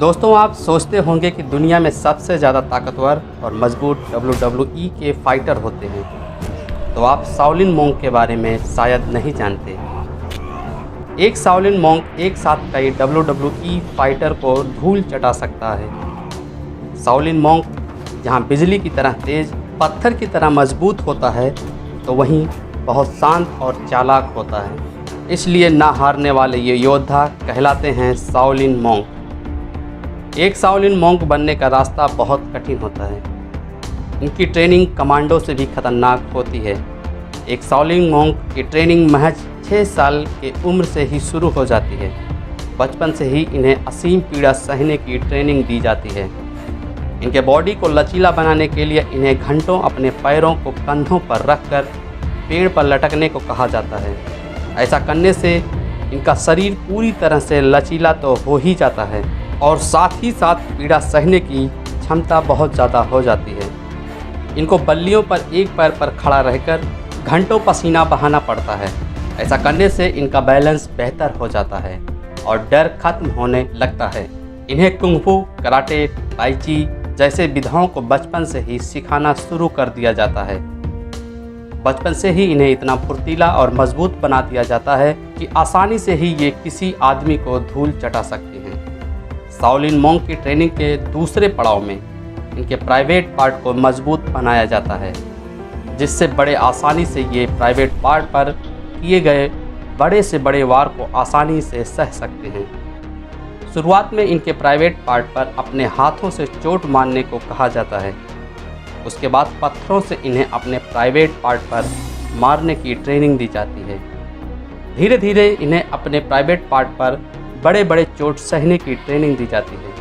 दोस्तों, आप सोचते होंगे कि दुनिया में सबसे ज़्यादा ताकतवर और मजबूत WWE के फाइटर होते हैं, तो आप शाओलिन मोंक के बारे में शायद नहीं जानते। एक शाओलिन मोंक एक साथ कई WWE फाइटर को धूल चटा सकता है। शाओलिन मोंक जहां बिजली की तरह तेज, पत्थर की तरह मजबूत होता है, तो वहीं बहुत शांत और चालाक होता है। इसलिए ना हारने वाले ये योद्धा कहलाते हैं शाओलिन मोंक। एक शाओलिन मोंक बनने का रास्ता बहुत कठिन होता है। इनकी ट्रेनिंग कमांडो से भी खतरनाक होती है। एक शाओलिन मोंक की ट्रेनिंग महज 6 साल की उम्र से ही शुरू हो जाती है। बचपन से ही इन्हें असीम पीड़ा सहने की ट्रेनिंग दी जाती है। इनके बॉडी को लचीला बनाने के लिए इन्हें घंटों अपने पैरों को कंधों पर रखकर पेड़ पर लटकने को कहा जाता है। ऐसा करने से इनका शरीर पूरी तरह से लचीला तो हो ही जाता है और साथ ही साथ पीड़ा सहने की क्षमता बहुत ज़्यादा हो जाती है। इनको बल्लियों पर एक पैर पर खड़ा रहकर घंटों पसीना बहाना पड़ता है। ऐसा करने से इनका बैलेंस बेहतर हो जाता है और डर खत्म होने लगता है। इन्हें कुंग-फू, कराटे, ताई ची जैसे विधाओं को बचपन से ही सिखाना शुरू कर दिया जाता है। बचपन से ही इन्हें इतना फुर्तीला और मजबूत बना दिया जाता है कि आसानी से ही ये किसी आदमी को धूल चटा सकते हैं। शाओलिन मोंक की ट्रेनिंग के दूसरे पड़ाव में इनके प्राइवेट पार्ट को मजबूत बनाया जाता है, जिससे बड़े आसानी से ये प्राइवेट पार्ट पर किए गए बड़े से बड़े वार को आसानी से सह सकते हैं। शुरुआत में इनके प्राइवेट पार्ट पर अपने हाथों से चोट मारने को कहा जाता है। उसके बाद पत्थरों से इन्हें अपने प्राइवेट पार्ट पर मारने की ट्रेनिंग दी जाती है। धीरे धीरे इन्हें अपने प्राइवेट पार्ट पर बड़े बड़े चोट सहने की ट्रेनिंग दी जाती है,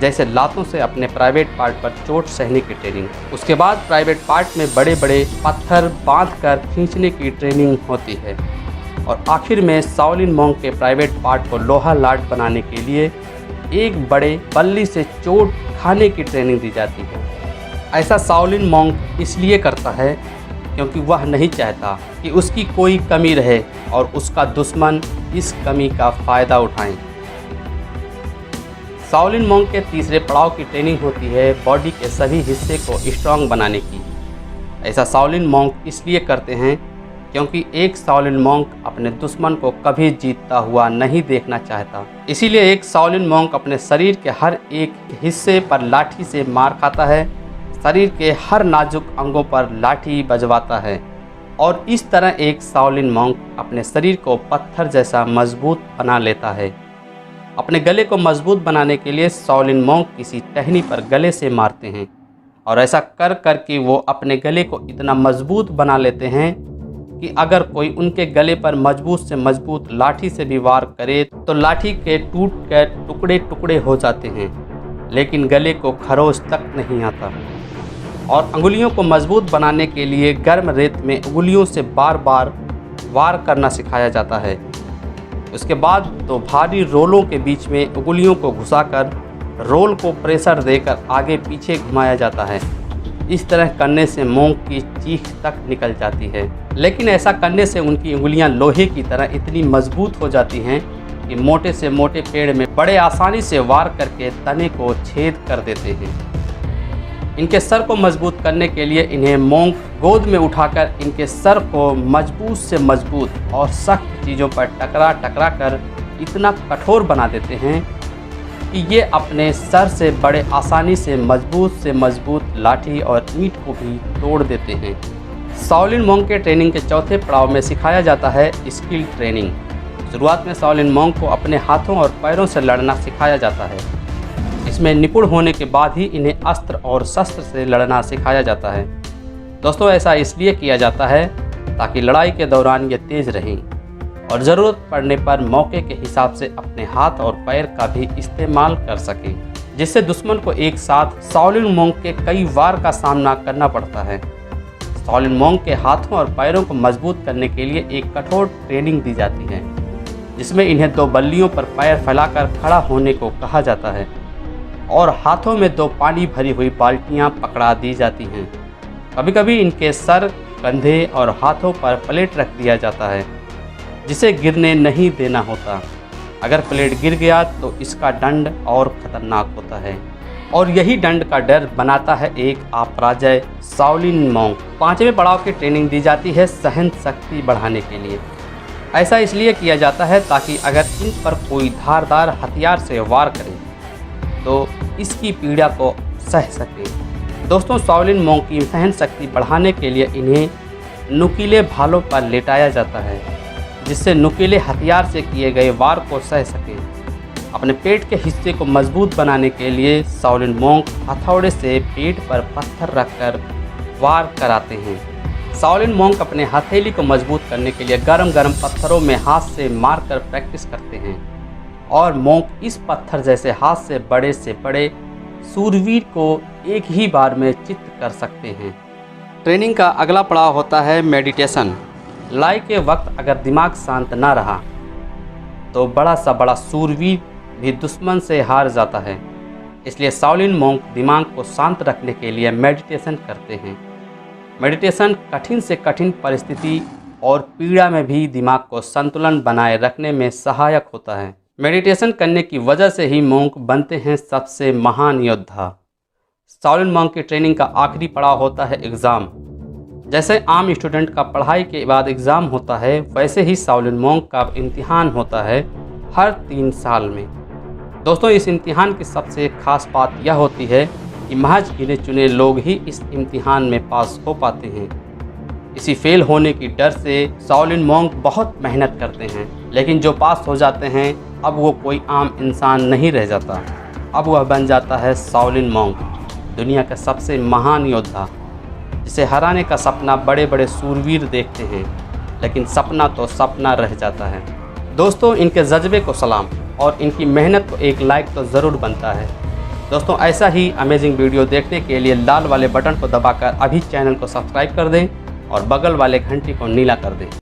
जैसे लातों से अपने प्राइवेट पार्ट पर चोट सहने की ट्रेनिंग। उसके बाद प्राइवेट पार्ट में बड़े बड़े पत्थर बांधकर खींचने की ट्रेनिंग होती है और आखिर में शाओलिन मोंक के प्राइवेट पार्ट को लोहा लाट बनाने के लिए एक बड़े बल्ली से चोट खाने की ट्रेनिंग दी जाती है। ऐसा शाओलिन मोंक इसलिए करता है क्योंकि वह नहीं चाहता कि उसकी कोई कमी रहे और उसका दुश्मन इस कमी का फ़ायदा उठाएं। शाओलिन मोंक के तीसरे पड़ाव की ट्रेनिंग होती है बॉडी के सभी हिस्से को स्ट्रांग बनाने की। ऐसा शाओलिन मोंक इसलिए करते हैं क्योंकि एक शाओलिन मोंक अपने दुश्मन को कभी जीतता हुआ नहीं देखना चाहता। इसीलिए एक शाओलिन मोंक अपने शरीर के हर एक हिस्से पर लाठी से मार खाता है, शरीर के हर नाजुक अंगों पर लाठी बजवाता है और इस तरह एक शाओलिन मोंक अपने शरीर को पत्थर जैसा मजबूत बना लेता है। अपने गले को मजबूत बनाने के लिए शाओलिन मोंक किसी टहनी पर गले से मारते हैं और ऐसा कर कर के वो अपने गले को इतना मजबूत बना लेते हैं कि अगर कोई उनके गले पर मजबूत से मजबूत लाठी से भी वार करे तो लाठी के टूट कर टुकड़े टुकड़े हो जाते हैं, लेकिन गले को खरोच तक नहीं आता। और अंगुलियों को मजबूत बनाने के लिए गर्म रेत में उंगलियों से बार बार वार करना सिखाया जाता है। उसके बाद तो भारी रोलों के बीच में उंगलियों को घुसाकर रोल को प्रेशर देकर आगे पीछे घुमाया जाता है। इस तरह करने से मोंक की चीख तक निकल जाती है, लेकिन ऐसा करने से उनकी उंगलियां लोहे की तरह इतनी मजबूत हो जाती हैं कि मोटे से मोटे पेड़ में बड़े आसानी से वार करके तने को छेद कर देते हैं। इनके सर को मजबूत करने के लिए इन्हें मोंक गोद में उठाकर इनके सर को मजबूत से मजबूत और सख्त चीज़ों पर टकरा टकरा कर इतना कठोर बना देते हैं कि ये अपने सर से बड़े आसानी से मजबूत लाठी और ईंट को भी तोड़ देते हैं। शाओलिन मोंक के ट्रेनिंग के चौथे पड़ाव में सिखाया जाता है स्किल ट्रेनिंग। शुरुआत में शाओलिन मोंक को अपने हाथों और पैरों से लड़ना सिखाया जाता है। इसमें निपुण होने के बाद ही इन्हें अस्त्र और शस्त्र से लड़ना सिखाया जाता है। दोस्तों, ऐसा इसलिए किया जाता है ताकि लड़ाई के दौरान ये तेज रहें और ज़रूरत पड़ने पर मौके के हिसाब से अपने हाथ और पैर का भी इस्तेमाल कर सकें, जिससे दुश्मन को एक साथ शाओलिन मोंक के कई वार का सामना करना पड़ता है। शाओलिन मोंक के हाथों और पैरों को मजबूत करने के लिए एक कठोर ट्रेनिंग दी जाती है, जिसमें इन्हें 2 बल्लियों पर पैर फैलाकर खड़ा होने को कहा जाता है और हाथों में 2 पानी भरी हुई बाल्टियां पकड़ा दी जाती हैं। कभी कभी इनके सर, कंधे और हाथों पर प्लेट रख दिया जाता है, जिसे गिरने नहीं देना होता। अगर प्लेट गिर गया तो इसका दंड और खतरनाक होता है, और यही दंड का डर बनाता है एक अपराजय शाओलिन मॉन्क। 5वें पड़ाव की ट्रेनिंग दी जाती है सहन शक्ति बढ़ाने के लिए। ऐसा इसलिए किया जाता है ताकि अगर इन पर कोई धारदार हथियार से वार करे तो इसकी पीड़ा को सह सके। दोस्तों, शाओलिन मॉन्क की सहन शक्ति बढ़ाने के लिए इन्हें नुकीले भालों पर लेटाया जाता है, जिससे नुकीले हथियार से किए गए वार को सह सके। अपने पेट के हिस्से को मजबूत बनाने के लिए शाओलिन मॉन्क हथौड़े से पेट पर पत्थर रखकर वार कराते हैं। शाओलिन मॉन्क अपने हथेली को मजबूत करने के लिए गरम पत्थरों में हाथ से मारकर प्रैक्टिस करते हैं, और मॉन्क इस पत्थर जैसे हाथ से बड़े सूरवीर को एक ही बार में चित्त कर सकते हैं। ट्रेनिंग का अगला पड़ाव होता है मेडिटेशन। लड़ाई के वक्त अगर दिमाग शांत ना रहा तो बड़ा सूरवीर भी दुश्मन से हार जाता है। इसलिए शाओलिन मॉन्क दिमाग को शांत रखने के लिए मेडिटेशन करते हैं। मेडिटेशन कठिन से कठिन परिस्थिति और पीड़ा में भी दिमाग को संतुलन बनाए रखने में सहायक होता है। मेडिटेशन करने की वजह से ही मॉन्क बनते हैं सबसे महान योद्धा। शाओलिन मॉन्क की ट्रेनिंग का आखिरी पड़ाव होता है एग्ज़ाम। जैसे आम स्टूडेंट का पढ़ाई के बाद एग्ज़ाम होता है, वैसे ही शाओलिन मॉन्क का इम्तिहान होता है हर 3 साल में। दोस्तों, इस इम्तिहान की सबसे खास बात यह होती है कि महज गिने चुने लोग ही इस इम्तिहान में पास हो पाते हैं। इसी फेल होने की डर से शाओलिन मॉन्क बहुत मेहनत करते हैं, लेकिन जो पास हो जाते हैं अब वो कोई आम इंसान नहीं रह जाता। अब वह बन जाता है शाओलिन मॉन्क, दुनिया का सबसे महान योद्धा, जिसे हराने का सपना बड़े सूरवीर देखते हैं, लेकिन सपना तो सपना रह जाता है। दोस्तों, इनके जज्बे को सलाम, और इनकी मेहनत को एक लाइक तो ज़रूर बनता है। दोस्तों, ऐसा ही अमेजिंग वीडियो देखने के लिए लाल वाले बटन को दबाकर अभी चैनल को सब्सक्राइब कर दें और बगल वाले घंटी को नीला कर दें।